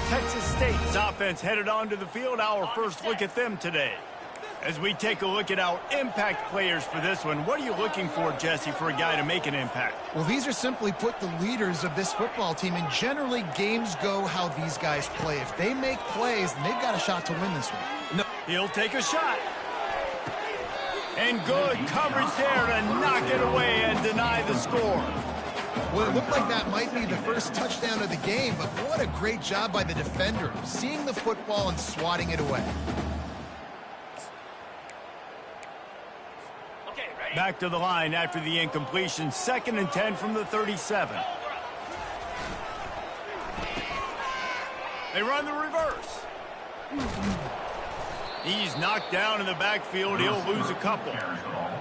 Texas State's offense headed onto the field. Our first look at them today. As we take a look at our impact players for this one, what are you looking for, Jesse, for a guy to make an impact? Well, these are simply put the leaders of this football team, and generally games go how these guys play. If they make plays, then they've got a shot to win this one. No, he'll take a shot. And good coverage there to knock it away and deny the score. Well, it looked like that might be the first touchdown of the game, but what a great job by the defender, seeing the football and swatting it away. Back to the line after the incompletion. 2nd and 10 from the 37. They run the reverse. He's knocked down in the backfield. He'll lose a couple.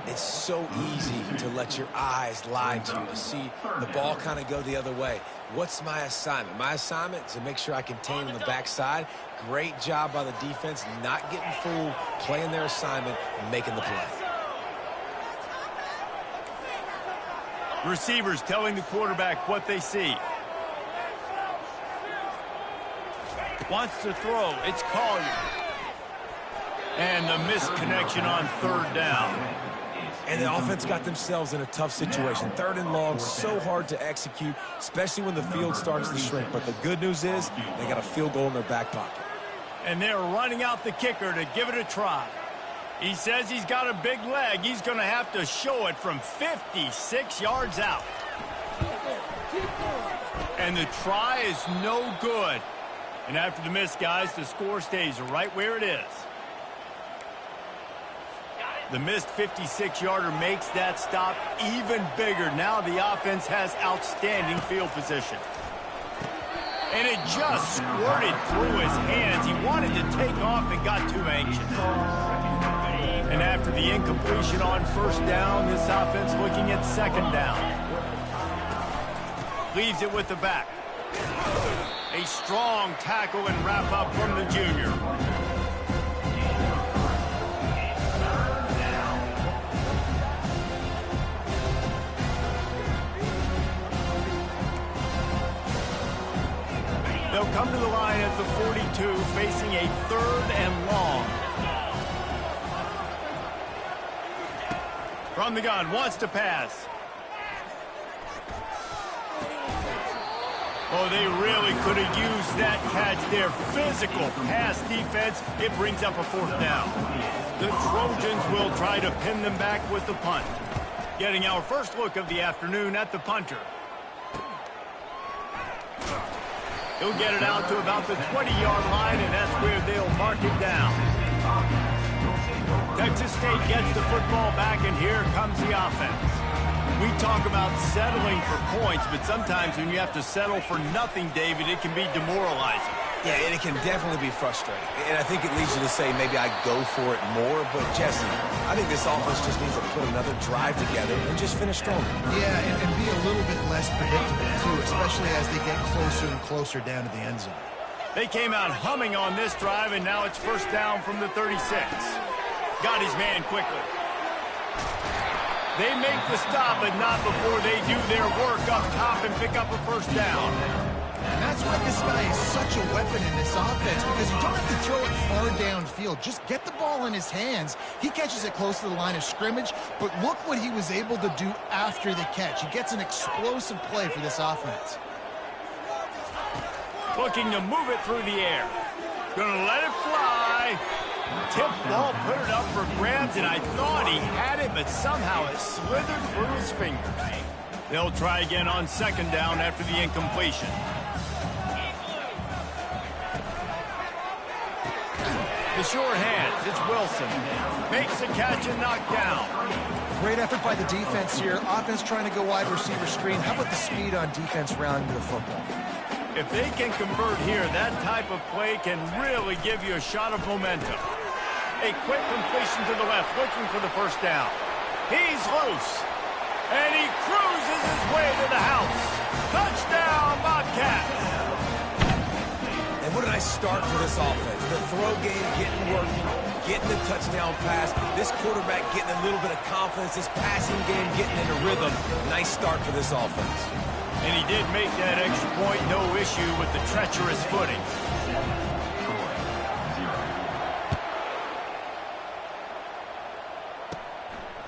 It's so easy to let your eyes lie to you, to see the ball kind of go the other way. What's my assignment? My assignment is to make sure I contain on the backside. Great job by the defense, not getting fooled, playing their assignment, and making the play. Receivers telling the quarterback what they see. Wants to throw. It's Collier. And the missed connection on 3rd down. And the offense got themselves in a tough situation. 3rd and long, so hard to execute, especially when the field starts to shrink. But the good news is they got a field goal in their back pocket. And they're running out the kicker to give it a try. He says he's got a big leg. He's going to have to show it from 56 yards out. And the try is no good. And after the miss, guys, the score stays right where it is. The missed 56-yarder makes that stop even bigger. Now the offense has outstanding field position. And it just squirted through his hands. He wanted to take off and got too anxious. And after the incompletion on 1st down, this offense looking at 2nd down. Leaves it with the back. A strong tackle and wrap up from the junior. They'll come to the line at the 42, facing a 3rd and long. From the gun, wants to pass. Oh, they really could have used that catch there. Physical pass defense. It brings up a 4th down. The Trojans will try to pin them back with the punt. Getting our first look of the afternoon at the punter. He'll get it out to about the 20-yard line, and that's where they'll mark it down. Texas State gets the football back, and here comes the offense. We talk about settling for points, but sometimes when you have to settle for nothing, David, it can be demoralizing. Yeah, and it can definitely be frustrating. And I think it leads you to say maybe I go for it more. But, Jesse, I think this offense just needs to put another drive together and just finish stronger. Yeah, and be a little bit less predictable, too, especially as they get closer and closer down to the end zone. They came out humming on this drive, and now it's 1st down from the 36. Got his man quickly. They make the stop, but not before they do their work up top and pick up a 1st down. And that's why this guy is such a weapon in this offense, because you don't have to throw it far downfield. Just get the ball in his hands. He catches it close to the line of scrimmage, but look what he was able to do after the catch. He gets an explosive play for this offense. Looking to move it through the air. Gonna let it fly. Tip ball, put it up for grabs, and I thought he had it, but somehow it slithered through his fingers. They'll try again on 2nd down after the incompletion. The sure hands, it's Wilson. Makes the catch and knocked down. Great effort by the defense here. Offense trying to go wide receiver screen. How about the speed on defense rounding the football? If they can convert here, that type of play can really give you a shot of momentum. A quick completion to the left, looking for the 1st down. He's loose, and he cruises his way to the house. Touchdown, Bobcats! And what a nice start for this offense. The throw game getting working, getting the touchdown pass. This quarterback getting a little bit of confidence. This passing game getting in a rhythm. Nice start for this offense. And he did make that extra point, no issue with the treacherous footing.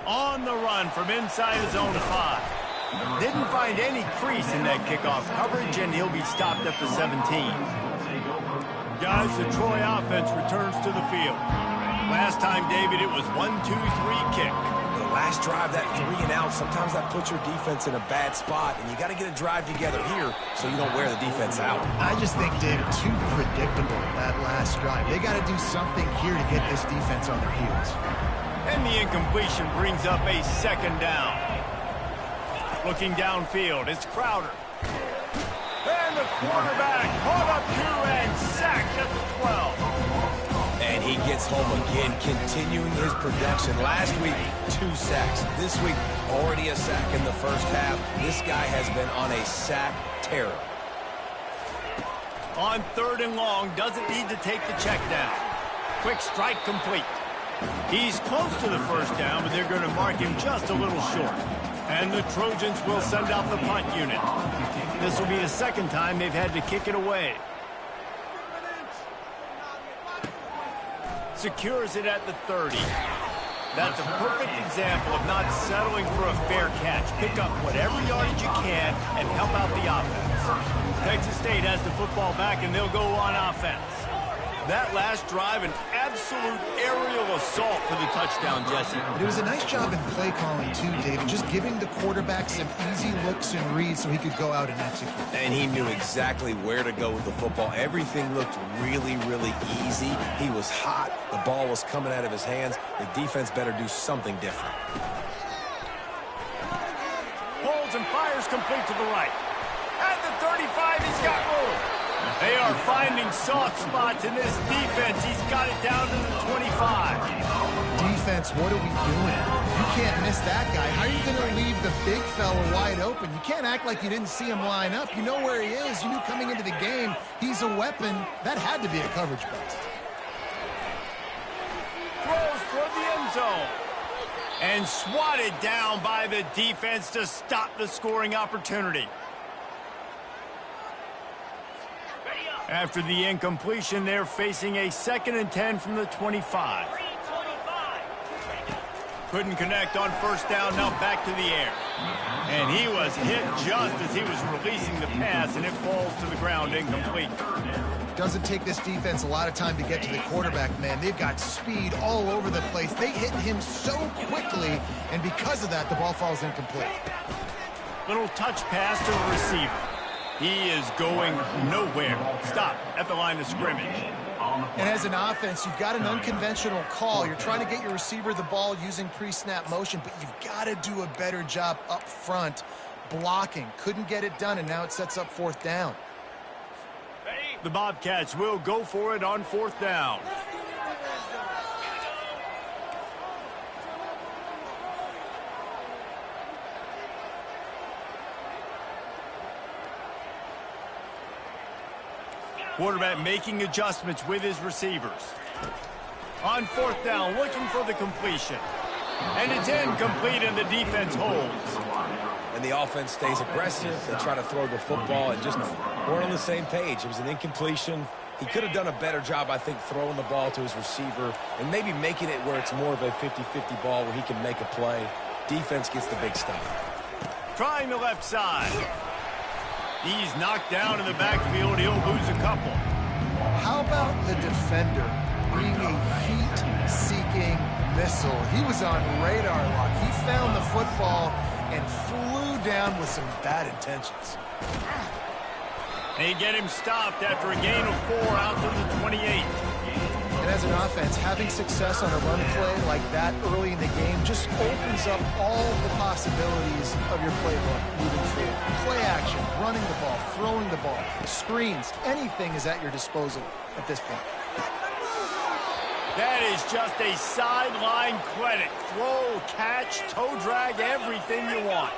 On the run from inside his own 5. Didn't find any crease in that kickoff coverage, and he'll be stopped at the 17. Guys, the Troy offense returns to the field. Last time, David, it was 1-2-3 kick. The last drive, that 3 and out, sometimes that puts your defense in a bad spot, and you got to get a drive together here so you don't wear the defense out. I just think, David, too predictable, that last drive. They got to do something here to get this defense on their heels. And the incompletion brings up a second down. Looking downfield, it's Crowder. And the quarterback caught up to and sacked at the 12. And he gets home again, continuing his production. Last week, 2 sacks. This week, already a sack in the first half. This guy has been on a sack terror. On 3rd and long, doesn't need to take the check down. Quick strike complete. He's close to the first down, but they're going to mark him just a little short. And the Trojans will send out the punt unit. This will be the second time they've had to kick it away. Secures it at the 30. That's a perfect example of not settling for a fair catch. Pick up whatever yardage you can and help out the offense. Texas State has the football back, and they'll go on offense. That last drive, an absolute aerial assault for the touchdown, Jesse. But it was a nice job in play calling, too, David, just giving the quarterback some easy looks and reads so he could go out and execute. And he knew exactly where to go with the football. Everything looked really, really easy. He was hot. The ball was coming out of his hands. The defense better do something different. Holds and fires complete to the right. At the 35, he's got room. They are finding soft spots in this defense. He's got it down to the 25. Defense, what are we doing? You can't miss that guy. How are you going to leave the big fella wide open? You can't act like you didn't see him line up. You know where he is. You knew coming into the game he's a weapon. That had to be a coverage bust. Throws for the end zone. And swatted down by the defense to stop the scoring opportunity. After the incompletion, they're facing a 2nd and 10 from the 25. Couldn't connect on first down, now back to the air. And he was hit just as he was releasing the pass, and it falls to the ground incomplete. Doesn't take this defense a lot of time to get to the quarterback, man. They've got speed all over the place. They hit him so quickly, and because of that, the ball falls incomplete. Little touch pass to the receiver. He is going nowhere. Stop at the line of scrimmage. And as an offense, you've got an unconventional call. You're trying to get your receiver the ball using pre-snap motion, but you've got to do a better job up front blocking. Couldn't get it done, and now it sets up 4th down. The Bobcats will go for it on 4th down. Quarterback making adjustments with his receivers. On 4th down, looking for the completion. And it's incomplete, and the defense holds. And the offense stays aggressive. They try to throw the football and just weren't on the same page. It was an incompletion. He could have done a better job, I think, throwing the ball to his receiver and maybe making it where it's more of a 50-50 ball where he can make a play. Defense gets the big stuff. Trying the left side. He's knocked down in the backfield. He'll lose a couple. How about the defender being a heat-seeking missile? He was on radar lock. He found the football and flew down with some bad intentions. They get him stopped after a gain of 4 out to the 28. And as an offense, having success on a run play like that early in the game just opens up all the possibilities of your playbook moving forward. Play action, running the ball, throwing the ball, screens, anything is at your disposal at this point. That is just a sideline credit. Throw, catch, toe drag, everything you want.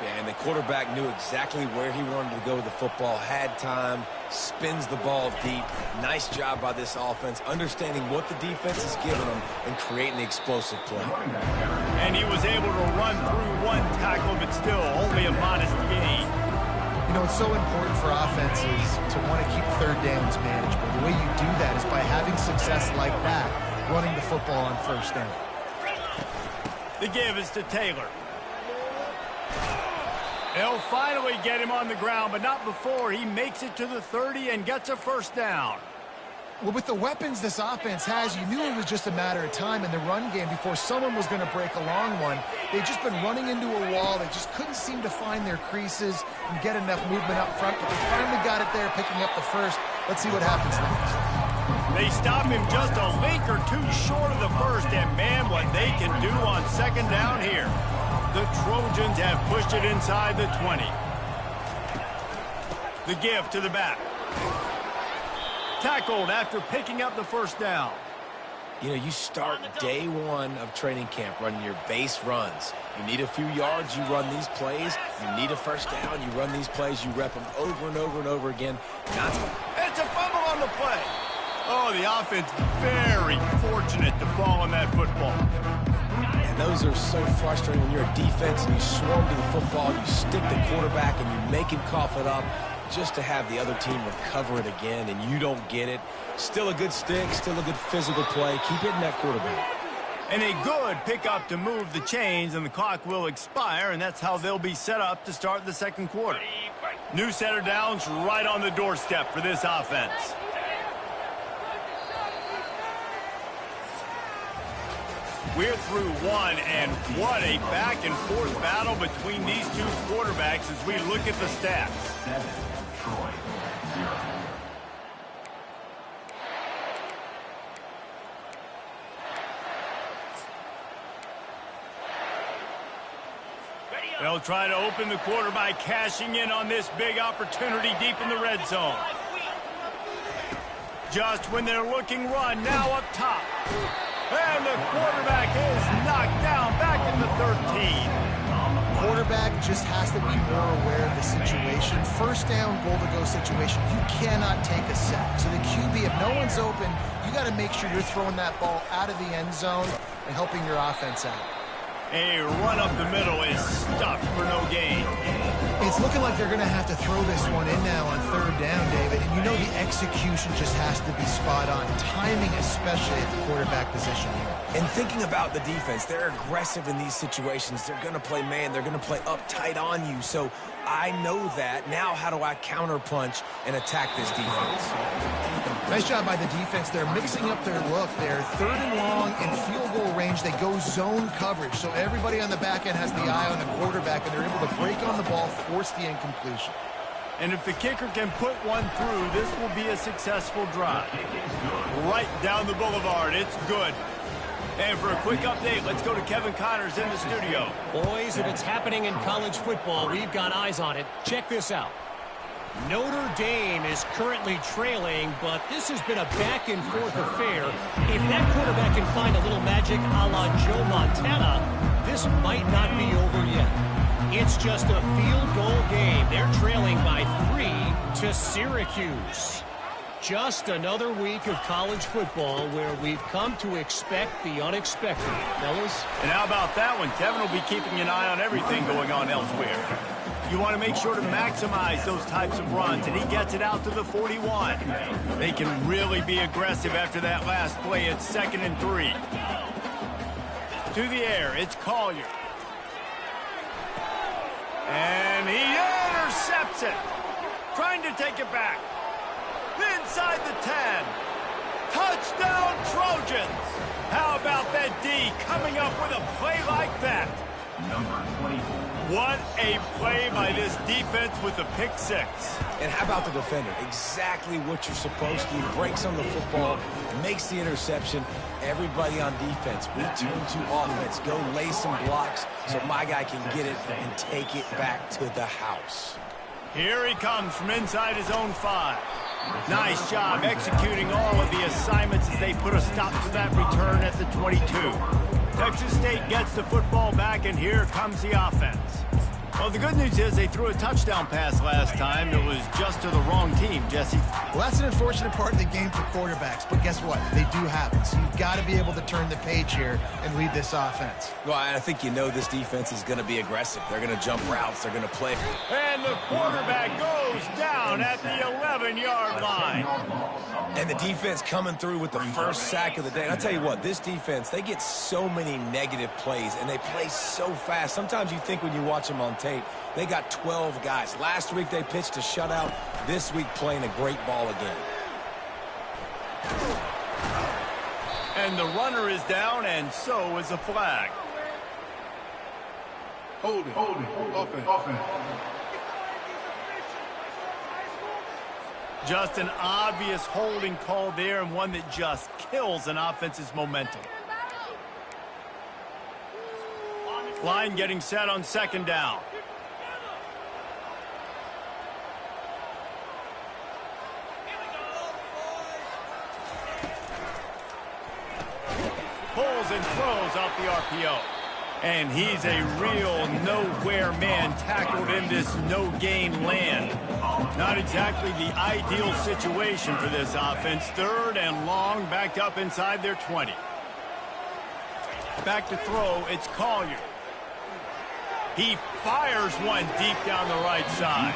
Yeah, and the quarterback knew exactly where he wanted to go with the football, had time, spins the ball deep. Nice job by this offense, understanding what the defense is giving them and creating the explosive play. And he was able to run through 1 tackle, but still only a modest gain. know, it's so important for offenses to want to keep third downs manageable. The way you do that is by having success like that, running the football on first down. The give is to Taylor. He'll finally get him on the ground, but not before he makes it to the 30 and gets a first down. Well, with the weapons this offense has, you knew it was just a matter of time in the run game before someone was going to break a long one. They've just been running into a wall. They just couldn't seem to find their creases and get enough movement up front, but they finally got it there, picking up the first. Let's see what happens next. They stop him just a link or two short of the first, and man, what they can do on second down here. The Trojans have pushed it inside the 20. The give to the back. Tackled after picking up the first down. You know, you start day one of training camp running your base runs. You need a few yards, you run these plays. You need a first down, you run these plays. You rep them over and over and over again. It's a fumble on the play. Oh, the offense very fortunate to fall on that football. And those are so frustrating when you're a defense and you swarm to the football, you stick the quarterback and you make him cough it up, just to have the other team recover it again and you don't get it. Still a good stick, still a good physical play. Keep hitting that quarterback. And a good pickup to move the chains, and the clock will expire, and that's how they'll be set up to start the second quarter. New set of downs right on the doorstep for this offense. We're through one, and what a back-and-forth battle between these two quarterbacks as we look at the stats. Troy, 0. They'll try to open the quarter by cashing in on this big opportunity deep in the red zone. Just when they're looking run, now up top. And the quarterback is knocked down back in the 13. Quarterback just has to be more aware of the situation. First down, goal-to-go situation, you cannot take a sack. So the QB, if no one's open, you got to make sure you're throwing that ball out of the end zone and helping your offense out. A run up the middle is stuffed for no gain. It's looking like they're going to have to throw this one in now on third down, David. And you know the execution just has to be spot on. Timing, especially at the quarterback position here. And thinking about the defense, they're aggressive in these situations. They're going to play man. They're going to play uptight on you. So I know that. Now how do I counterpunch and attack this defense? Nice job by the defense. They're mixing up their look. They're third and long in field goal range. They go zone coverage. So everybody on the back end has the eye on the quarterback, and they're able to break on the ball, force the incompletion. And if the kicker can put one through, this will be a successful drive. Right down the boulevard. It's good. And for a quick update, let's go to Kevin Connors in the studio. Boys, if it's happening in college football, we've got eyes on it. Check this out. Notre Dame is currently trailing, but this has been a back-and-forth affair. If that quarterback can find a little magic a la Joe Montana, this might not be over yet. It's just a field goal game. They're trailing by 3 to Syracuse. Just another week of college football where we've come to expect the unexpected, fellas. And how about that one? Kevin will be keeping an eye on everything going on elsewhere. You want to make sure to maximize those types of runs, and he gets it out to the 41. They can really be aggressive after that last play. It's 2nd and 3. To the air, it's Collier. And he intercepts it. Trying to take it back. Inside the 10. Touchdown, Trojans. How about that D coming up with a play like that? Number 24. What a play by this defense with the pick six. And how about the defender? Exactly what you're supposed to do. Breaks on the football, makes the interception. Everybody on defense, we turn to offense. Go lay some blocks so my guy can get it and take it back to the house. Here he comes from inside his own 5. Nice job executing all of the assignments as they put a stop to that return at the 22. Texas State gets the football back, and here comes the offense. Well, the good news is they threw a touchdown pass last time. It was just to the wrong team, Jesse. Well, that's an unfortunate part of the game for quarterbacks, but guess what? They do happen. So you've got to be able to turn the page here and lead this offense. Well, I think this defense is going to be aggressive. They're going to jump routes. They're going to play. And the quarterback goes down at the 11-yard line. And the defense coming through with the first sack of the day. And I'll tell you what, this defense, they get so many negative plays, and they play so fast. Sometimes you think when you watch them on tape, they got 12 guys. Last week they pitched a shutout. This week playing a great ball again. And the runner is down, and so is a flag. Holding. Offense. Just an obvious holding call there, and one that just kills an offense's momentum. Line getting set on second down. Pulls and throws off the RPO. And he's a real nowhere man tackled in this no-gain land. Not exactly the ideal situation for this offense. Third and long, backed up inside their 20. Back to throw, it's Collier. He fires one deep down the right side.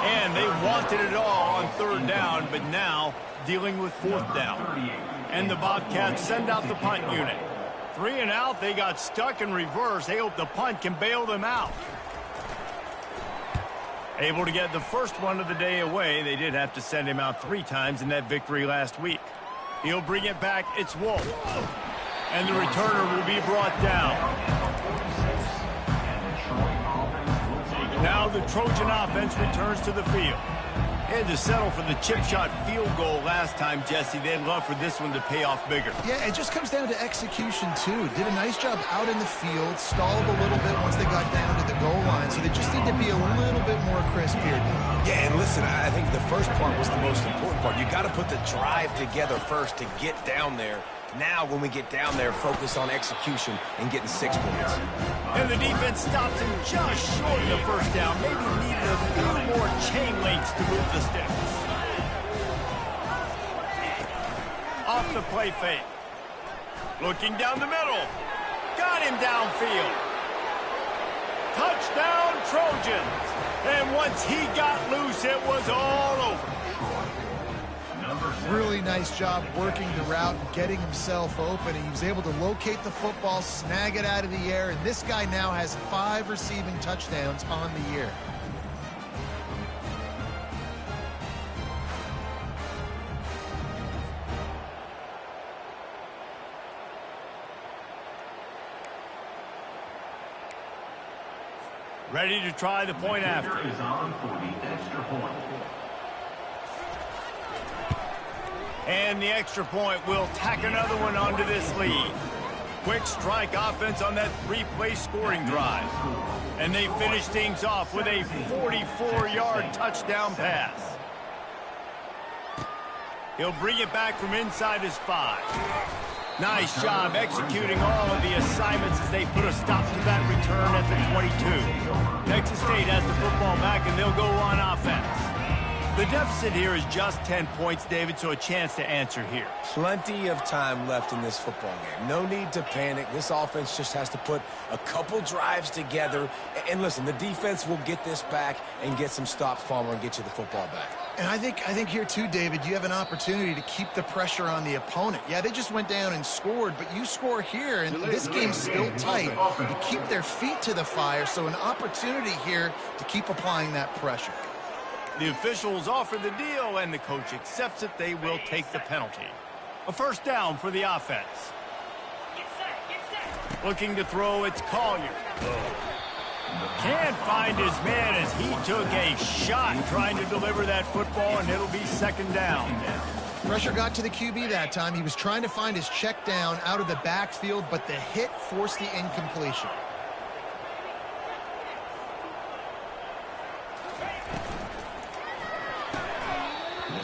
And they wanted it all on third down, but now dealing with fourth down. And the Bobcats send out the punt unit. 3 and out, they got stuck in reverse. They hope the punt can bail them out. Able to get the first one of the day away. They did have to send him out 3 times in that victory last week. He'll bring it back. It's Wolf. And the returner will be brought down. Now the Trojan offense returns to the field. They had to settle for the chip shot field goal last time, Jesse. They'd love for this one to pay off bigger. Yeah, it just comes down to execution, too. Did a nice job out in the field, stalled a little bit once they got down to the goal line, so they just need to be a little bit more crisp here. Yeah, and listen, I think the first part was the most important part. You got to put the drive together first to get down there. Now, when we get down there, focus on execution and getting 6 points. And the defense stops him just short of the first down. Maybe needed a few more chain links to move the sticks. Off the play fake. Looking down the middle. Got him downfield. Touchdown, Trojans. And once he got loose, it was all over. Really nice job working the route and getting himself open. He was able to locate the football, snag it out of the air, and this guy now has 5 receiving touchdowns on the year. Ready to try the point after. Is on for the extra point. And the extra point will tack another one onto this lead. Quick strike offense on that 3-play scoring drive. And they finish things off with a 44-yard touchdown pass. He'll bring it back from inside his 5. Nice job executing all of the assignments as they put a stop to that return at the 22. Texas State has the football back, and they'll go on offense. The deficit here is just 10 points, David, so a chance to answer here. Plenty of time left in this football game. No need to panic. This offense just has to put a couple drives together. And listen, the defense will get this back and get some stops, Palmer, and get you the football back. And I think here, too, David, you have an opportunity to keep the pressure on the opponent. Yeah, they just went down and scored, but you score here, and this game's still tight. You keep their feet to the fire, so an opportunity here to keep applying that pressure. The officials offer the deal, and the coach accepts it. They will take the penalty. A first down for the offense. Looking to throw, it's Collier. Can't find his man as he took a shot trying to deliver that football, and it'll be second down. Pressure got to the QB that time. He was trying to find his check down out of the backfield, but the hit forced the incompletion.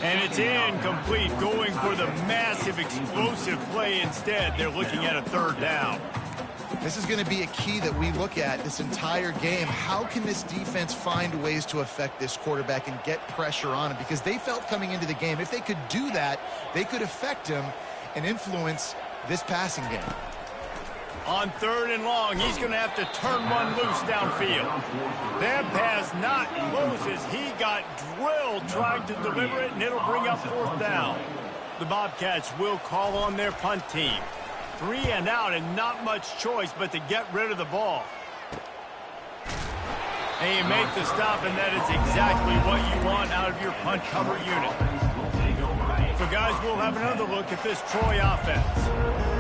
And it's incomplete, going for the massive explosive play instead. They're looking at a third down. This is going to be a key that we look at this entire game. How can this defense find ways to affect this quarterback and get pressure on him? Because they felt coming into the game, if they could do that, they could affect him and influence this passing game. On 3rd and long, he's going to have to turn one loose downfield. That pass not close as he got drilled trying to deliver it, and it'll bring up 4th down. The Bobcats will call on their punt team. 3 and out and not much choice but to get rid of the ball. And you make the stop, and that is exactly what you want out of your punt cover unit. So, guys, we'll have another look at this Troy offense.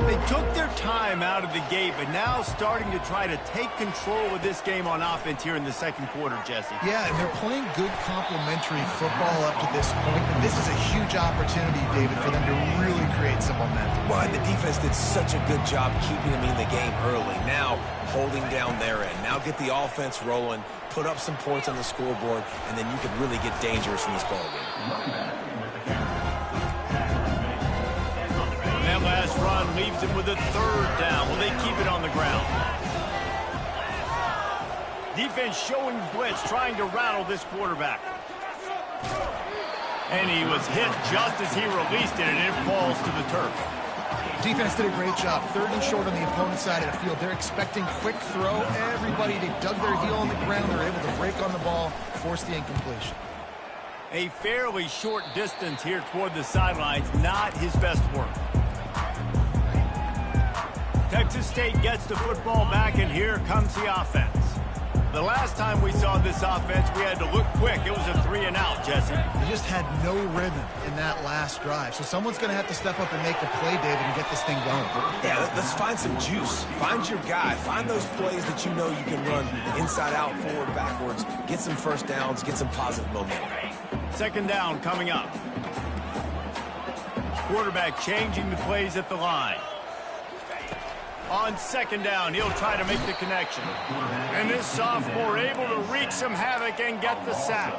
They took their time out of the gate, but now starting to try to take control of this game on offense here in the 2nd quarter, Jesse. Yeah, and they're playing good complementary football up to this point, and this is a huge opportunity, David, for them to really create some momentum. Well, and the defense did such a good job keeping them in the game early. Now holding down their end. Now get the offense rolling, put up some points on the scoreboard, and then you can really get dangerous in this ballgame. That last run leaves him with a 3rd down. Will they keep it on the ground? Defense showing blitz, trying to rattle this quarterback. And he was hit just as he released it, and it falls to the turf. Defense did a great job. 3rd and short on the opponent's side of the field. They're expecting quick throw. Everybody, they dug their heel on the ground. They're able to break on the ball, force the incompletion. A fairly short distance here toward the sidelines. Not his best work. Texas State gets the football back, and here comes the offense. The last time we saw this offense, we had to look quick. It was a 3 and out, Jesse. They just had no rhythm in that last drive. So someone's going to have to step up and make a play, David, and get this thing going. Yeah, let's find some juice. Find your guy. Find those plays that you know you can run inside out, forward, backwards. Get some first downs. Get some positive momentum. 2nd down coming up. Quarterback changing the plays at the line. On 2nd down, he'll try to make the connection. And this sophomore able to wreak some havoc and get the sack.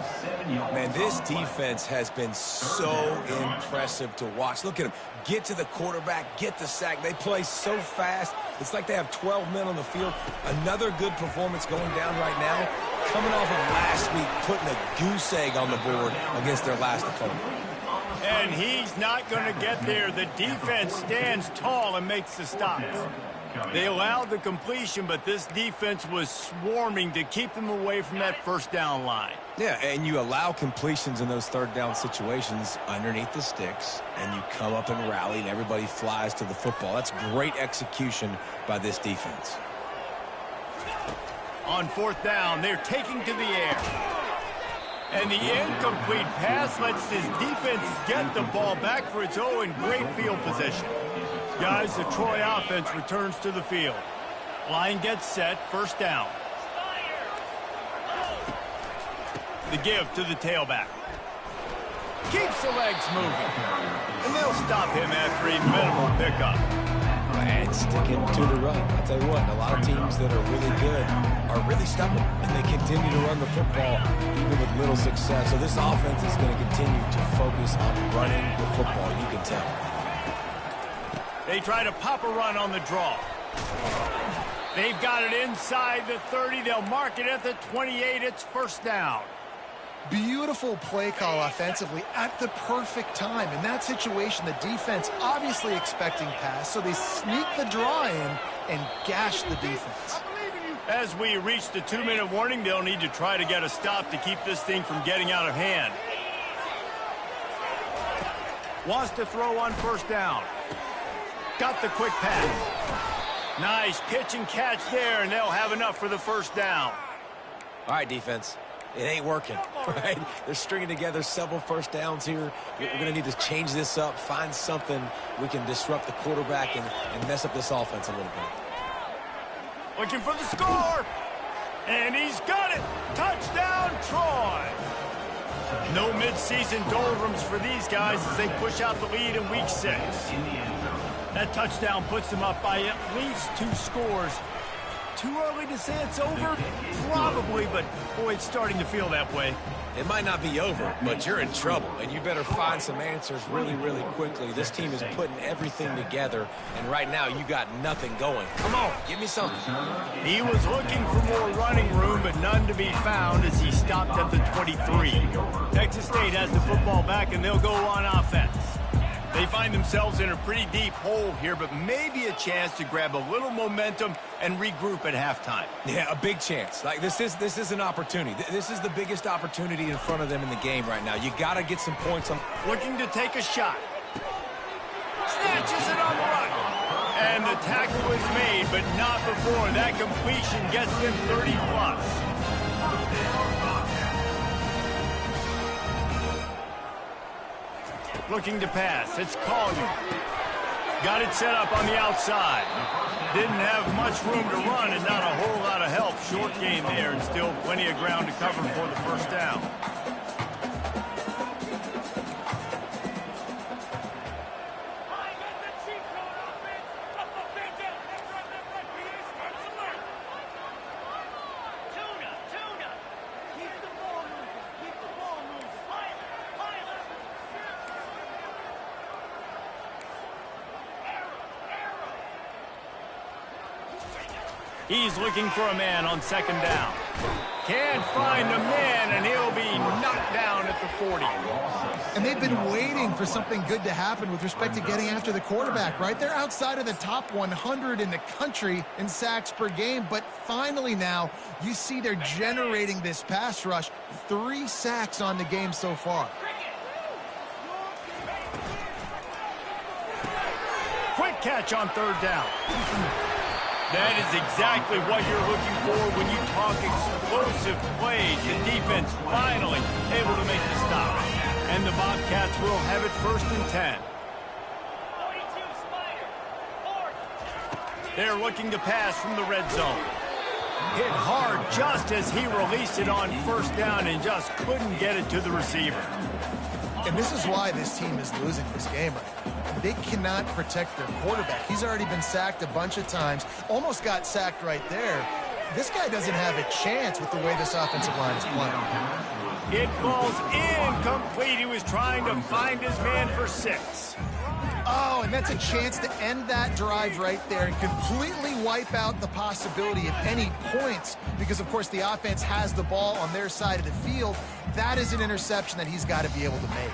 Man, this defense has been so impressive to watch. Look at him. Get to the quarterback, get the sack. They play so fast. It's like they have 12 men on the field. Another good performance going down right now. Coming off of last week, putting a goose egg on the board against their last opponent. And he's not going to get there. The defense stands tall and makes the stops. They allowed the completion, but this defense was swarming to keep them away from that 1st down line. Yeah, and you allow completions in those 3rd down situations underneath the sticks, and you come up and rally, and everybody flies to the football. That's great execution by this defense. On 4th down, they're taking to the air. And the incomplete pass lets his defense get the ball back for its own great field position. Guys, the Troy offense returns to the field. Line gets set, 1st down. The give to the tailback. Keeps the legs moving. And they'll stop him after a minimal pickup. And sticking to the run. I'll tell you what, a lot of teams that are really good are really stubborn, and they continue to run the football even with little success. So this offense is going to continue to focus on running the football, you can tell. They try to pop a run on the draw. They've got it inside the 30. They'll mark it at the 28. It's 1st down. Beautiful play call offensively at the perfect time. In that situation, the defense obviously expecting pass, so they sneak the draw in and gash the defense. As we reach the 2-minute warning, they'll need to try to get a stop to keep this thing from getting out of hand. Wants to throw on 1st down. Got the quick pass. Nice pitch and catch there, and they'll have enough for the 1st down. All right, defense. It ain't working, right? They're stringing together several 1st downs here. We're going to need to change this up, find something we can disrupt the quarterback and mess up this offense a little bit. Looking for the score. And he's got it. Touchdown, Troy. No midseason doldrums for these guys as they push out the lead in Week 6. That touchdown puts them up by at least 2 scores. Too early to say it's over? Probably. probably, but boy, it's starting to feel that way. It might not be over, but you're in trouble, and you better find some answers really, really quickly. This team is putting everything together, and right now you got nothing going. Come on, give me something. He was looking for more running room, but none to be found as he stopped at the 23. Texas State has the football back, and they'll go on offense. They find themselves in a pretty deep hole here, but maybe a chance to grab a little momentum and regroup at halftime. Yeah, a big chance. Like this is an opportunity. This is the biggest opportunity in front of them in the game right now. You got to get some points on. Looking to take a shot. Snatches it on the run. And the tackle was made, but not before that completion gets them 30+. Looking to pass. It's Collier. Got it set up on the outside. Didn't have much room to run and not a whole lot of help. Short game there and still plenty of ground to cover for the first down. He's looking for a man on second down. Can't find a man, and he'll be knocked down at the 40. And they've been waiting for something good to happen with respect to getting after the quarterback, right? They're outside of the top 100 in the country in sacks per game, but finally now you see they're generating this pass rush. 3 sacks on the game so far. Quick catch on third down. That is exactly what you're looking for when you talk explosive plays. The defense finally able to make the stop. And the Bobcats will have it 1st and 10. They're looking to pass from the red zone. Hit hard just as he released it on first down and just couldn't get it to the receiver. And this is why this team is losing this game right now. They cannot protect their quarterback. He's already been sacked a bunch of times. Almost got sacked right there. This guy doesn't have a chance with the way this offensive line is playing. It falls incomplete. He was trying to find his man for 6. Oh, and that's a chance to end that drive right there and completely wipe out the possibility of any points because, of course, the offense has the ball on their side of the field. That is an interception that he's got to be able to make.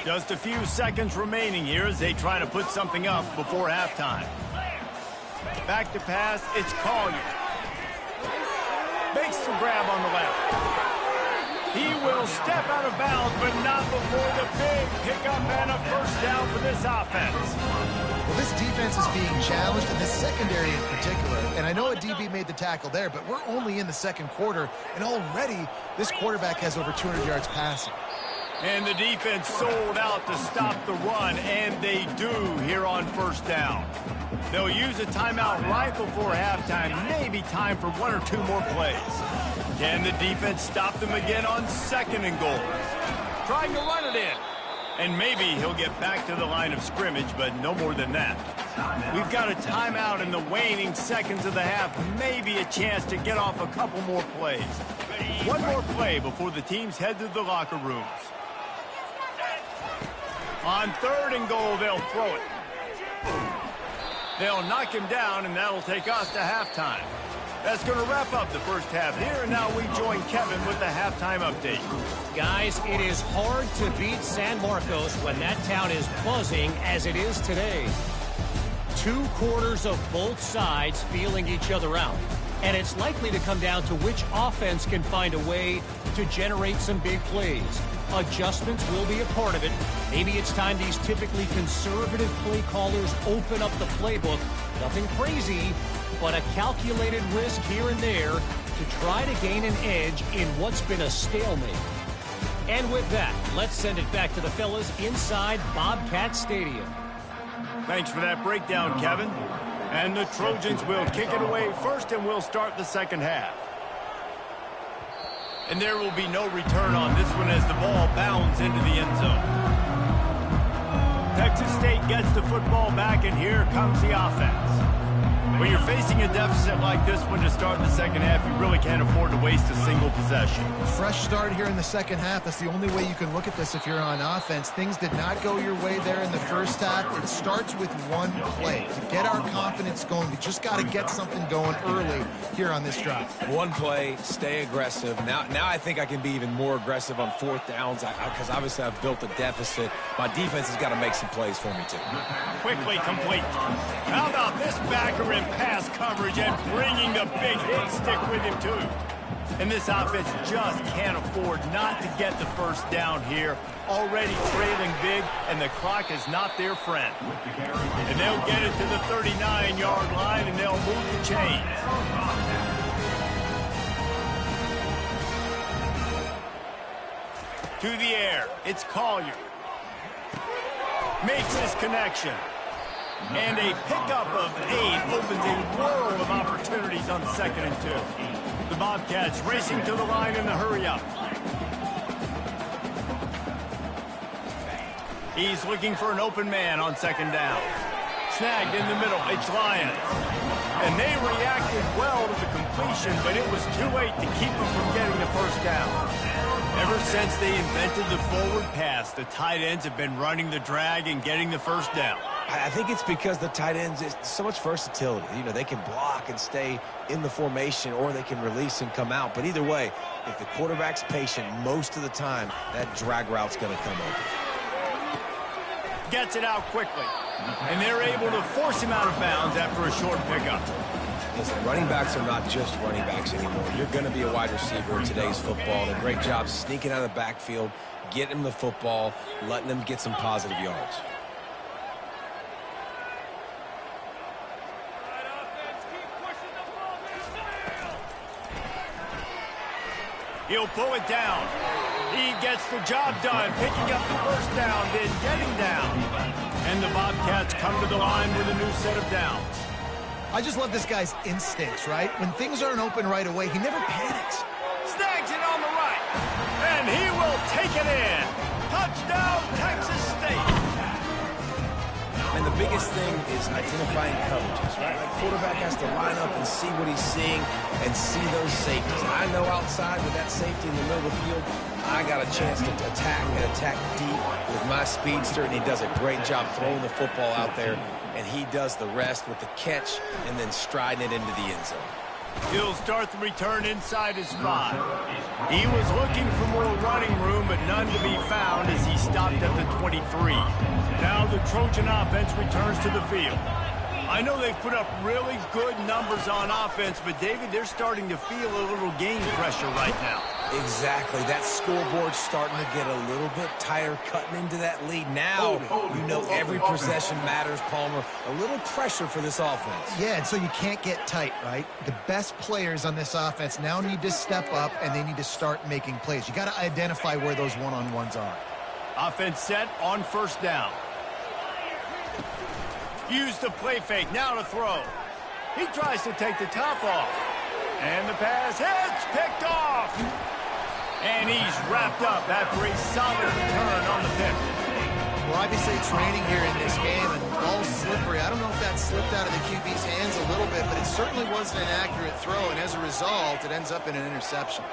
Just a few seconds remaining here as they try to put something up before halftime. Back to pass, it's Collier. Makes the grab on the left. He will step out of bounds, but not before the big pickup and a first down for this offense. Well, this defense is being challenged, in this secondary in particular. And I know a DB made the tackle there, but we're only in the second quarter, and already this quarterback has over 200 yards passing. And the defense sold out to stop the run, and they do here on first down. They'll use a timeout right before halftime, maybe time for 1 or 2 more plays. Can the defense stop them again on 2nd and goal? Trying to run it in. And maybe he'll get back to the line of scrimmage, but no more than that. We've got a timeout in the waning seconds of the half, maybe a chance to get off a couple more plays. 1 more play before the teams head to the locker rooms. On 3rd and goal, they'll throw it. They'll knock him down, and that'll take us to halftime. That's going to wrap up the first half here, and now we join Kevin with the halftime update. Guys, it is hard to beat San Marcos when that town is buzzing as it is today. 2 quarters of both sides feeling each other out. And it's likely to come down to which offense can find a way to generate some big plays. Adjustments will be a part of it. Maybe it's time these typically conservative play callers open up the playbook. Nothing crazy, but a calculated risk here and there to try to gain an edge in what's been a stalemate. And with that, let's send it back to the fellas inside Bobcat Stadium. Thanks for that breakdown, Kevin. And the Trojans will kick it away first, and we'll start the second half. And there will be no return on this one as the ball bounds into the end zone. Texas State gets the football back, and here comes the offense. When you're facing a deficit like this one to start the second half, you really can't afford to waste a single possession. Fresh start here in the second half. That's the only way you can look at this if you're on offense. Things did not go your way there in the first half. It starts with one play. To get our confidence going, we just got to get something going early here on this drive. One play, stay aggressive. Now I think I can be even more aggressive on fourth downs because obviously I've built a deficit. My defense has got to make some plays for me too. Quickly complete. How about this backer in pass coverage and bringing the big hit stick with him too? And this offense just can't afford not to get the first down here. Already trailing big, and the clock is not their friend. And they'll get it to the 39-yard line, and they'll move the chains. To the air, it's Collier. Makes his connection. And a pickup of 8 opens a world of opportunities on 2nd and 2. The Bobcats racing to the line in the hurry-up. He's looking for an open man on 2nd down. Snagged in the middle, it's Lions. And they reacted well to the completion, but it was too late to keep them from getting the first down. Ever since they invented the forward pass, the tight ends have been running the drag and getting the first down. I think it's because the tight ends, is so much versatility. You know, they can block and stay in the formation, or they can release and come out. But either way, if the quarterback's patient most of the time, that drag route's going to come open. Gets it out quickly. And they're able to force him out of bounds after a short pickup. Listen, running backs are not just running backs anymore. You're going to be a wide receiver in today's football. And a great job sneaking out of the backfield, getting them the football, letting them get some positive yards. He'll pull it down. He gets the job done, picking up the first down, then getting down. And the Bobcats come to the line with a new set of downs. I just love this guy's instincts, right? When things aren't open right away, he never panics. Snags it on the right. And he will take it in. Touchdown, Texas State. And the biggest thing is identifying coverages, right? Like, quarterback has to line up and see what he's seeing and see those safeties. And I know outside with that safety in the middle of the field, I got a chance to attack and attack deep with my speedster, and he does a great job throwing the football out there, and he does the rest with the catch and then striding it into the end zone. He'll start the return inside his 5. He was looking for more running room, but none to be found as he stopped at the 23. Now the Trojan offense returns to the field. I know they've put up really good numbers on offense, but David, they're starting to feel a little game pressure right now. Exactly. That scoreboard's starting to get a little bit tighter, cutting into that lead. Now, you know every possession matters, Palmer. A little pressure for this offense. Yeah, and so you can't get tight, right? The best players on this offense now need to step up, and they need to start making plays. You got to identify where those one-on-ones are. Offense set on first down. Use the play fake, now to throw. He tries to take the top off. And the pass hits, picked off. And he's wrapped up after a solid return on the pick. Well, obviously it's raining here in this game, and the ball's slippery. I don't know if that slipped out of the QB's hands a little bit, but it certainly wasn't an accurate throw, and as a result, it ends up in an interception.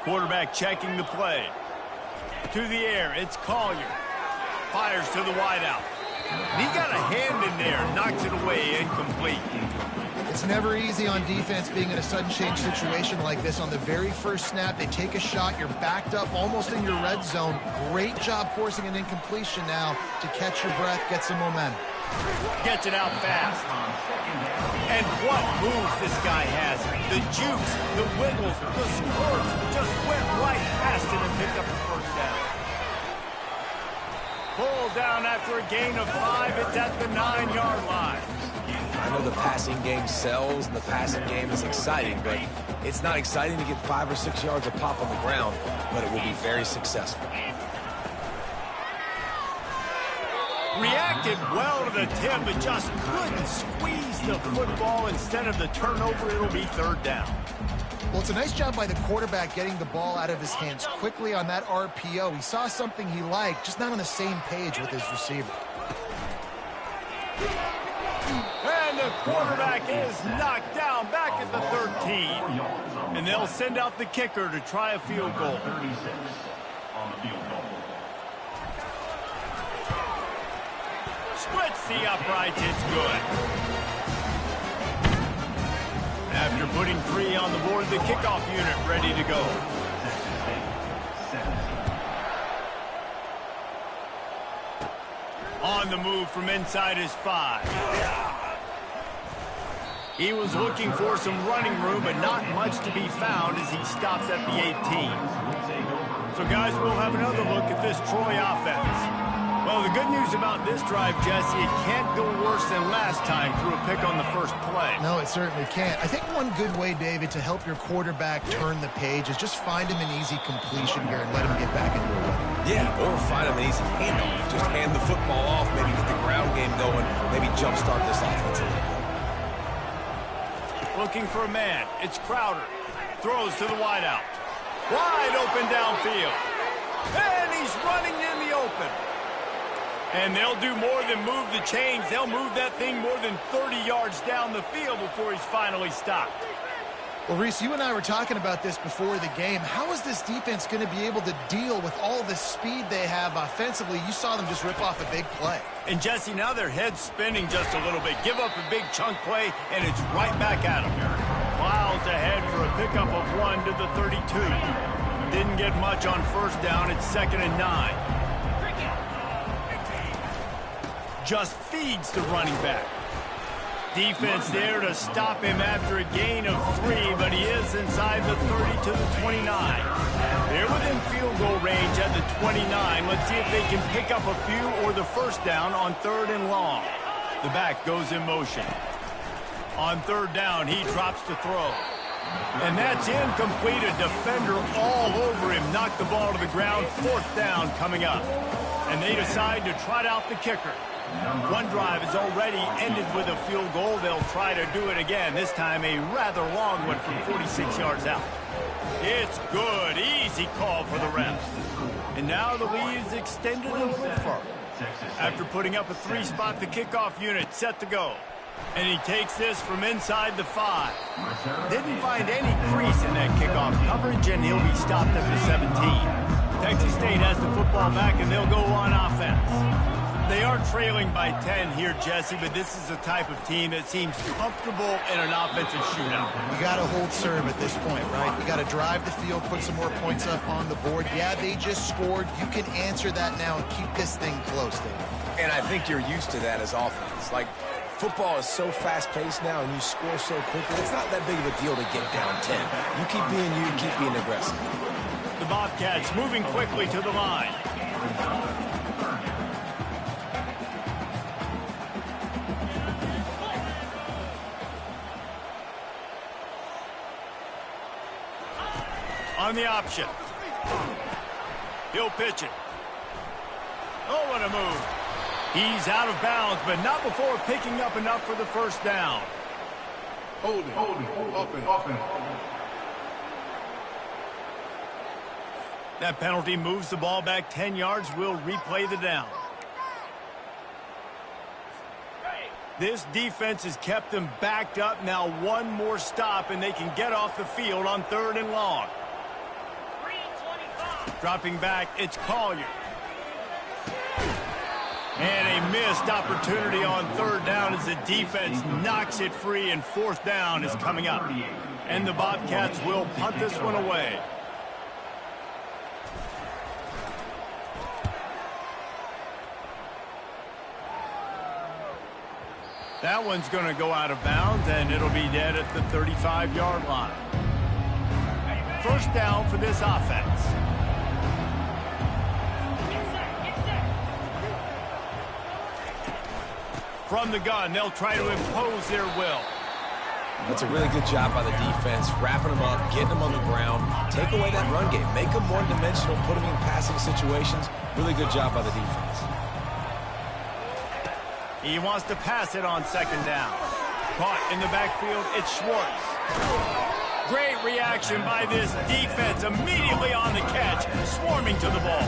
Quarterback checking the play. To the air, it's Collier. Fires to the wideout. He got a hand in there, knocks it away, incomplete. It's never easy on defense being in a sudden change situation like this. On the very first snap, they take a shot. You're backed up almost in your red zone. Great job forcing an incompletion now to catch your breath, get some momentum. Gets it out fast. And what moves this guy has. The jukes, the wiggles, the spurts just went right past him and picked up the first down. Pulled down after a gain of 5. It's at the 9-yard line. I know the passing game sells and the passing game is exciting, but it's not exciting to get 5 or 6 yards of pop on the ground, but it will be very successful. Reacted well to the tip, but just couldn't squeeze the football. Instead of the turnover, it'll be third down. Well, it's a nice job by the quarterback getting the ball out of his hands quickly on that RPO. He saw something he liked, just not on the same page with his receiver. And the quarterback is knocked down back at the 13. And they'll send out the kicker to try a field goal. 36 on the field goal. Splits the uprights, it's good. After putting 3 on the board, the kickoff unit ready to go. On the move from inside his 5. He was looking for some running room, but not much to be found as he stops at the 18. So, guys, we'll have another look at this Troy offense. Well, the good news about this drive, Jesse, it can't go worse than last time through a pick on the first play. No, it certainly can't. I think one good way, David, to help your quarterback turn the page is just find him an easy completion here and let him get back into a run. Yeah, or find him an easy handoff. Just hand the football off, maybe get the ground game going, maybe jumpstart this offense a little bit. Looking for a man. It's Crowder. Throws to the wideout. Wide open downfield. And he's running in the open. And they'll do more than move the chains. They'll move that thing more than 30 yards down the field before he's finally stopped. Well, Reese, you and I were talking about this before the game. How is this defense going to be able to deal with all the speed they have offensively? You saw them just rip off a big play. And, Jesse, now their head's spinning just a little bit. Give up a big chunk play, and it's right back at them. Miles ahead for a pickup of 1 to the 32. Didn't get much on first down. It's 2nd and 9. Just feeds the running back. Defense there to stop him after a gain of 3, but he is inside the 30 to the 29. They're within field goal range at the 29. Let's see if they can pick up a few or the first down on 3rd and long. The back goes in motion. On 3rd down, he drops to throw. And that's incomplete. A defender all over him. Knocked the ball to the ground. 4th down coming up. And they decide to trot out the kicker. One drive has already ended with a field goal. They'll try to do it again. This time a rather long one from 46 yards out. It's good. Easy call for the refs. And now the lead is extended a little further. After putting up a 3-spot, the kickoff unit set to go. And he takes this from inside the 5. Didn't find any crease in that kickoff coverage, and he'll be stopped at the 17. Texas State has the football back, and they'll go on offense. They are trailing by 10 here, Jesse, but this is a type of team that seems comfortable in an offensive shootout. You got to hold serve at this point, right? You got to drive the field, put some more points up on the board. Yeah, they just scored. You can answer that now and keep this thing close, David. And I think you're used to that as offense. Like, football is so fast-paced now, and you score so quickly, it's not that big of a deal to get down 10. You keep being you, keep being aggressive. The Bobcats moving quickly to the line. On the option. He'll pitch it. Oh, what a move. He's out of bounds, but not before picking up enough for the first down. Holding, offense. That penalty moves the ball back 10 yards. We'll replay the down. This defense has kept them backed up. Now one more stop, and they can get off the field on 3rd and long. Dropping back, it's Collier. And a missed opportunity on 3rd down as the defense knocks it free, and 4th down is coming up. And the Bobcats will punt this one away. That one's going to go out of bounds, and it'll be dead at the 35-yard line. First down for this offense. From the gun, they'll try to impose their will. That's a really good job by the defense, wrapping them up, getting them on the ground, take away that run game, make them one-dimensional, put them in passing situations. Really good job by the defense. He wants to pass it on 2nd down. Caught in the backfield, it's Schwartz. Great reaction by this defense, immediately on the catch, swarming to the ball.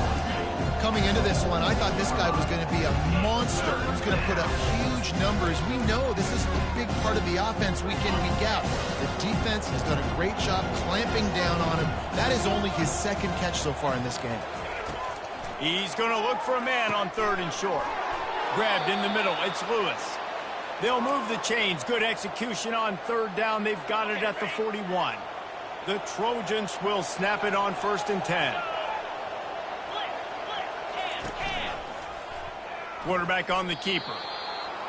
Coming into this one, I thought this guy was going to be a monster. He was going to put up huge numbers. We know this is a big part of the offense week in, week out. The defense has done a great job clamping down on him. That is only his second catch so far in this game. He's going to look for a man on 3rd and short. Grabbed in the middle. It's Lewis. They'll move the chains. Good execution on 3rd down. They've got it at the 41. The Trojans will snap it on 1st and 10. Quarterback on the keeper.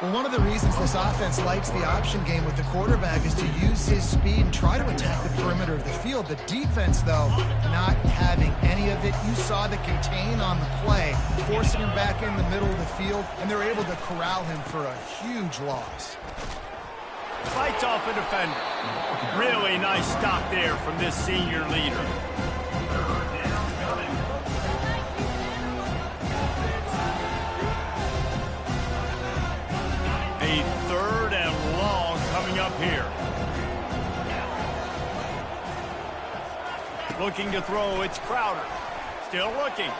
Well, one of the reasons this offense likes the option game with the quarterback is to use his speed and try to attack the perimeter of the field. The defense, though, not having any of it. You saw the contain on the play, forcing him back in the middle of the field, and they're able to corral him for a huge loss. Fights off a defender. Really nice stop there from this senior leader. A 3rd and long coming up here. Looking to throw, it's Crowder. Still looking.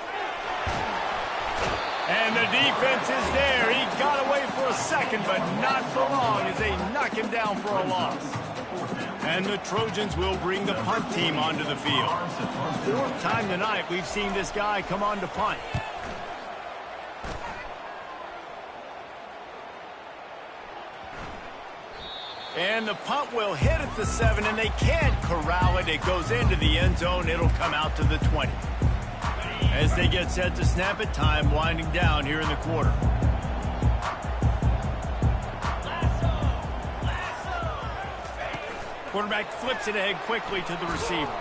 And the defense is there. He got away for a second, but not for long as they knock him down for a loss. And the Trojans will bring the punt team onto the field. 4th time tonight we've seen this guy come on to punt. And the punt will hit at the 7, and they can't corral it. It goes into the end zone. It'll come out to the 20. As they get set to snap it, time winding down here in the quarter. Quarterback flips it ahead quickly to the receiver.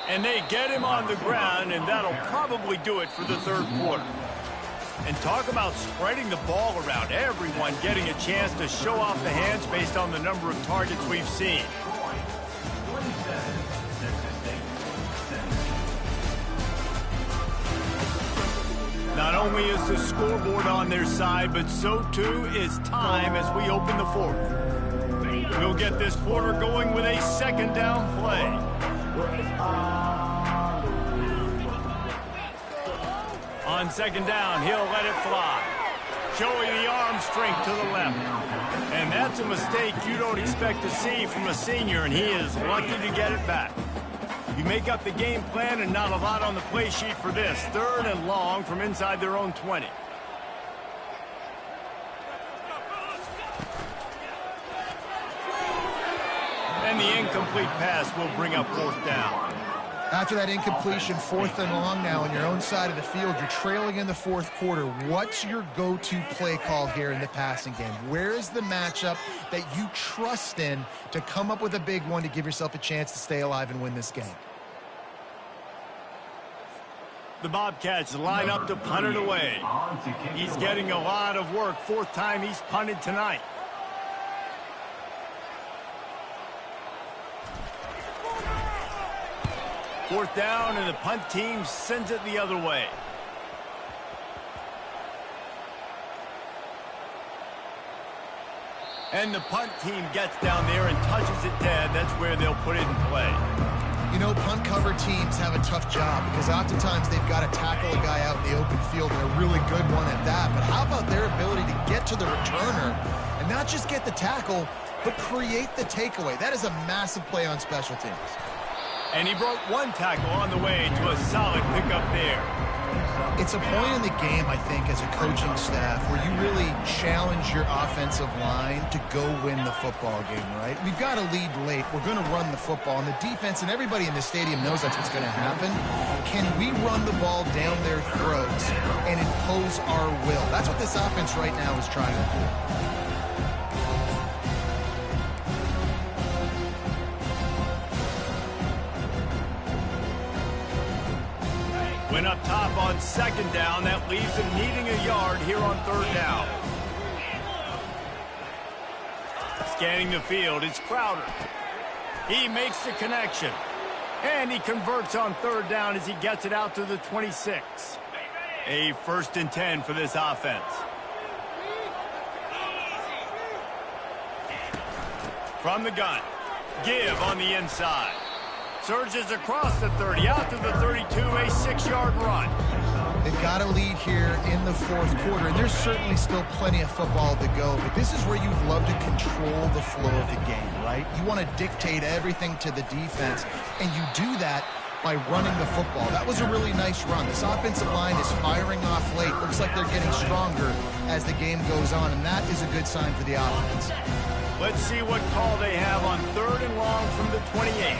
And they get him on the ground, and that'll probably do it for the 3rd quarter. And talk about spreading the ball around. Everyone getting a chance to show off the hands based on the number of targets we've seen. Not only is the scoreboard on their side, but so too is time as we open the 4th. We'll get this quarter going with a 2nd down play. On 2nd down, he'll let it fly. Showing the arm strength to the left. And that's a mistake you don't expect to see from a senior, and he is lucky to get it back. You make up the game plan and not a lot on the play sheet for this. 3rd and long from inside their own 20. And the incomplete pass will bring up 4th down. After that incompletion, 4th and long now on your own side of the field, you're trailing in the 4th quarter. What's your go-to play call here in the passing game? Where is the matchup that you trust in to come up with a big one to give yourself a chance to stay alive and win this game? The Bobcats line up to punt it away. He's getting a lot of work. 4th time he's punted tonight. Fourth down, and the punt team sends it the other way. And the punt team gets down there and touches it dead. That's where they'll put it in play. You know, punt cover teams have a tough job because oftentimes they've got to tackle a guy out in the open field, and a really good one at that. But how about their ability to get to the returner and not just get the tackle, but create the takeaway? That is a massive play on special teams. And he broke one tackle on the way to a solid pickup there. It's a point in the game, I think, as a coaching staff where you really challenge your offensive line to go win the football game, right? We've got to lead late. We're going to run the football. And the defense and everybody in the stadium knows that's what's going to happen. Can we run the ball down their throats and impose our will? That's what this offense right now is trying to do. Went up top on 2nd down. That leaves him needing a yard here on 3rd down. Scanning the field, it's Crowder. He makes the connection. And he converts on 3rd down as he gets it out to the 26. A 1st and 10 for this offense. From the gun, Give on the inside. Surges across the 30, out to the 32, a 6-yard run. They've got a lead here in the fourth quarter, and there's certainly still plenty of football to go, but this is where you'd love to control the flow of the game, right? You want to dictate everything to the defense, and you do that by running the football. That was a really nice run. This offensive line is firing off late. Looks like they're getting stronger as the game goes on, and that is a good sign for the offense. Let's see what call they have on 3rd and long from the 28.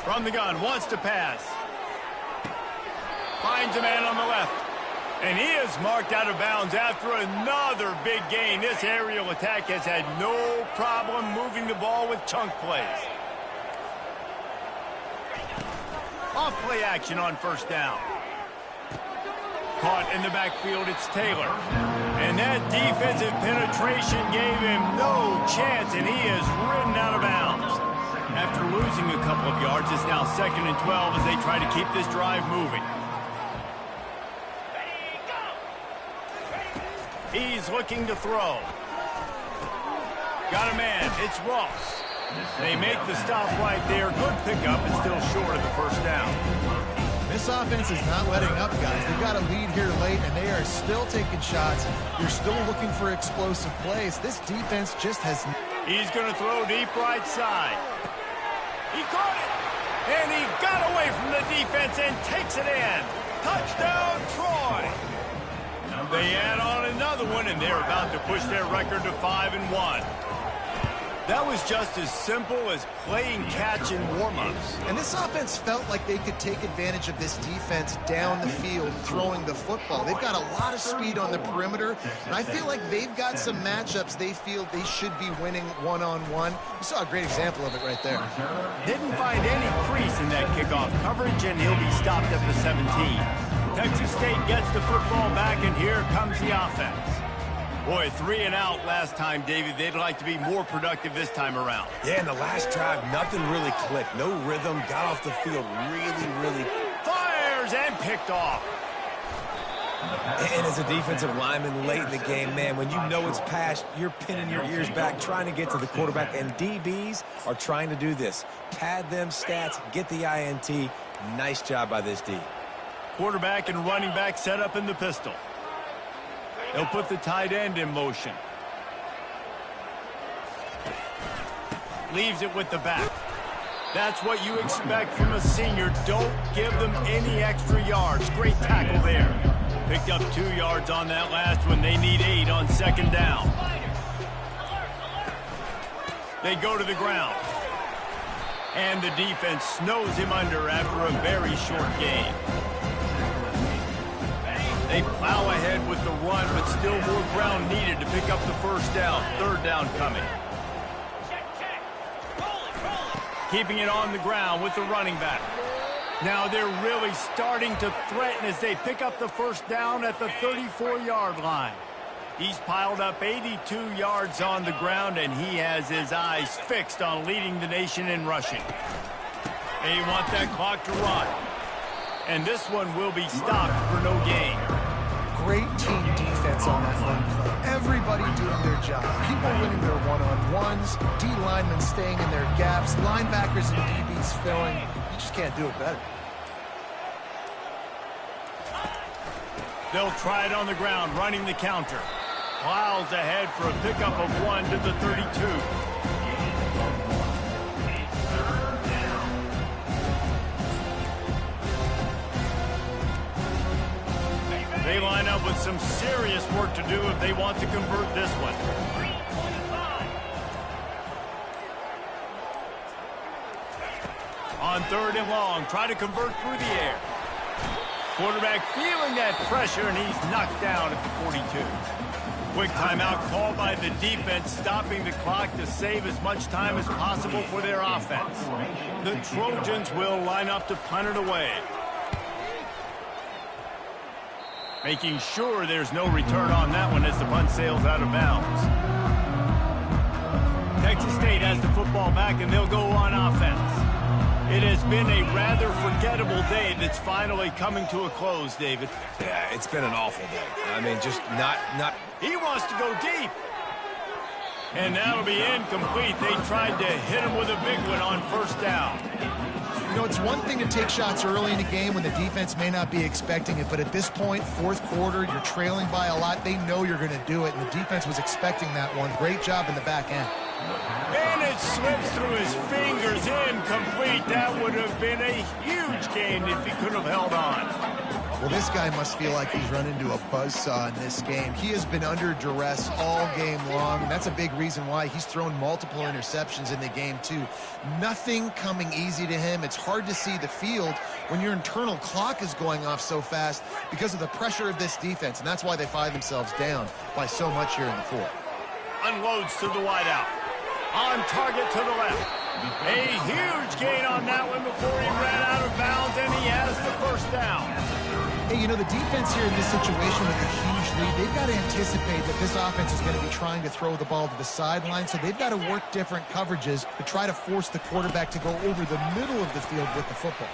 From the gun, wants to pass. Finds a man on the left. And he is marked out of bounds after another big gain. This aerial attack has had no problem moving the ball with chunk plays. Off play action on 1st down. Caught in the backfield, it's Taylor. And that defensive penetration gave him no chance, and he is ridden out of bounds. After losing a couple of yards, it's now 2nd and 12 as they try to keep this drive moving. He's looking to throw. Got a man. It's Ross. They make the stop right there. Good pickup and still short of the 1st down. This offense is not letting up, guys. They've got a lead here late, and they are still taking shots. They're still looking for explosive plays. This defense just has... He's going to throw deep right side. He caught it. And he got away from the defense and takes it in. Touchdown, Troy. They add on another one, and they're about to push their record to 5-1. That was just as simple as playing catch in warm-ups. And this offense felt like they could take advantage of this defense down the field, throwing the football. They've got a lot of speed on the perimeter, and I feel like they've got some matchups they feel they should be winning one-on-one. You saw a great example of it right there. Didn't find any crease in that kickoff coverage, and he'll be stopped at the 17. Texas State gets the football back, and here comes the offense. Boy, 3 and out last time, David. They'd like to be more productive this time around. Yeah, in the last drive, nothing really clicked. No rhythm, got off the field really... Fires and picked off. And as a defensive lineman late in the game, man, when you know it's past, you're pinning your ears back, trying to get to the quarterback, and DBs are trying to do this. Pad them stats, get the INT. Nice job by this D. Quarterback and running back set up in the pistol. They'll put the tight end in motion. Leaves it with the back. That's what you expect from a senior. Don't give them any extra yards. Great tackle there. Picked up 2 yards on that last one. They need 8 on 2nd down. They go to the ground. And the defense snows him under after a very short game. They plow ahead with the run, but still more ground needed to pick up the 1st down. 3rd down coming. Keeping it on the ground with the running back. Now they're really starting to threaten as they pick up the 1st down at the 34-yard line. He's piled up 82 yards on the ground, and he has his eyes fixed on leading the nation in rushing. They want that clock to run. And this one will be stopped for no gain. Great team defense on that run play. Everybody doing their job. People winning their one-on-ones, D linemen staying in their gaps, linebackers and DBs filling. You just can't do it better. They'll try it on the ground, running the counter. Plows ahead for a pickup of 1 to the 32. They line up with some serious work to do if they want to convert this one. On 3rd and long, try to convert through the air. Quarterback feeling that pressure, and he's knocked down at the 42. Quick timeout called by the defense, stopping the clock to save as much time as possible for their offense. The Trojans will line up to punt it away. Making sure there's no return on that one as the punt sails out of bounds. Texas State has the football back, and they'll go on offense. It has been a rather forgettable day that's finally coming to a close, David. Yeah, it's been an awful day. I mean, just not... He wants to go deep. And that'll be incomplete. They tried to hit him with a big one on first down. You know, it's one thing to take shots early in the game when the defense may not be expecting it, but at this point, fourth quarter, you're trailing by a lot. They know you're going to do it, and the defense was expecting that one. Great job in the back end. And it slips through his fingers, incomplete. That would have been a huge gain if he could have held on. Well, this guy must feel like he's run into a buzzsaw in this game. He has been under duress all game long, and that's a big reason why he's thrown multiple interceptions in the game, too. Nothing coming easy to him. It's hard to see the field when your internal clock is going off so fast because of the pressure of this defense, and that's why they find themselves down by so much here in the fourth. Unloads to the wideout. On target to the left. A huge gain on that one before he ran out of bounds, and he has the first down. Hey, you know, the defense here in this situation with a huge lead, they've got to anticipate that this offense is going to be trying to throw the ball to the sideline, so they've got to work different coverages to try to force the quarterback to go over the middle of the field with the football.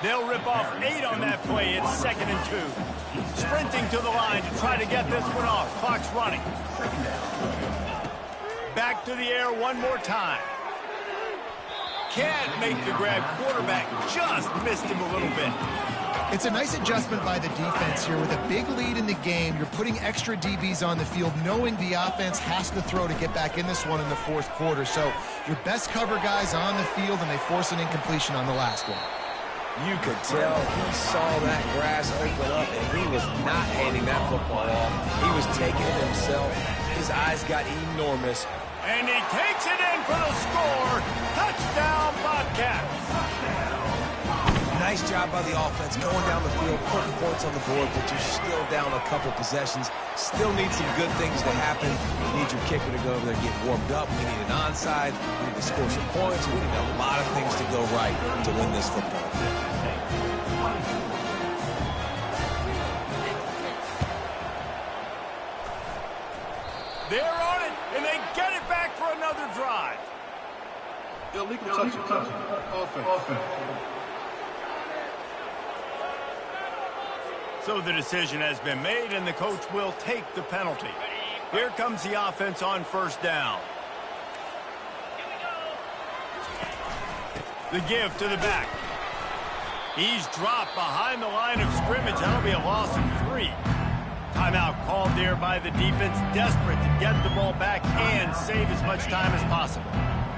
They'll rip off 8 on that play. It's 2nd and 2. Sprinting to the line to try to get this one off. Clock's running. Back to the air one more time. Can't make the grab. Quarterback just missed him a little bit. It's a nice adjustment by the defense here. With a big lead in the game, you're putting extra DBs on the field, knowing the offense has to throw to get back in this one in the fourth quarter. So your best cover guys on the field, and they force an incompletion on the last one. You could tell he saw that grass open up, and he was not handing that football off. He was taking it himself. His eyes got enormous. And he takes it in for the score. Touchdown, Bobcats. Nice job by the offense going down the field, putting points on the board, but you're still down a couple possessions. Still need some good things to happen. You need your kicker to go over there and get warmed up. We need an onside. We need to score some points. We need a lot of things to go right to win this football game. They're on it, and they get it back for another drive. Illegal touch. Offense. So the decision has been made, and the coach will take the penalty. Here comes the offense on first down. The give to the back. He's dropped behind the line of scrimmage. That'll be a loss of 3. Timeout called there by the defense, desperate to get the ball back and save as much time as possible.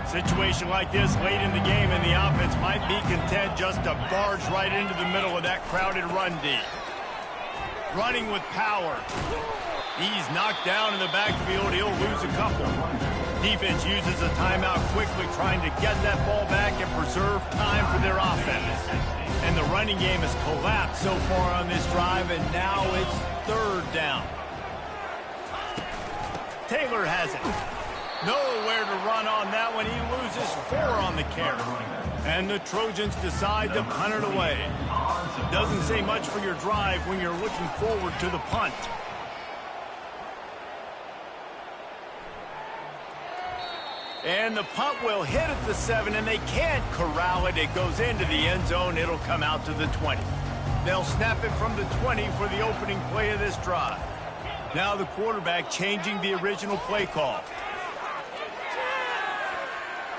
Situation like this late in the game, and the offense might be content just to barge right into the middle of that crowded run D. Running with power. He's knocked down in the backfield. He'll lose a couple. Defense uses a timeout quickly, trying to get that ball back and preserve time for their offense. And the running game has collapsed so far on this drive, and now it's 3rd down. Taylor has it. Nowhere to run on that one. He loses 4 on the carry. And the Trojans decide to punt it away. Doesn't say much for your drive when you're looking forward to the punt. And the punt will hit at the 7, and they can't corral it. It goes into the end zone. It'll come out to the 20. They'll snap it from the 20 for the opening play of this drive. Now the quarterback changing the original play call.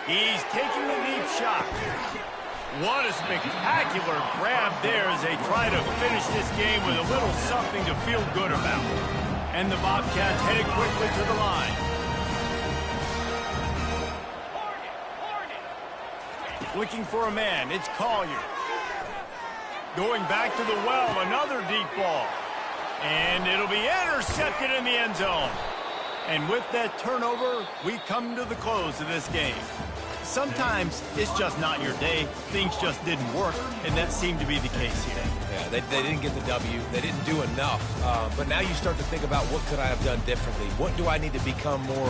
He's taking the deep shot. What a spectacular grab there as they try to finish this game with a little something to feel good about. And the Bobcats headed quickly to the line. Looking for a man, it's Collier. Going back to the well, another deep ball. And it'll be intercepted in the end zone. And with that turnover, we come to the close of this game. Sometimes it's just not your day. Things just didn't work, and that seemed to be the case here. Yeah, they didn't get the W. They didn't do enough. But now you start to think about, what could I have done differently? What do I need to become more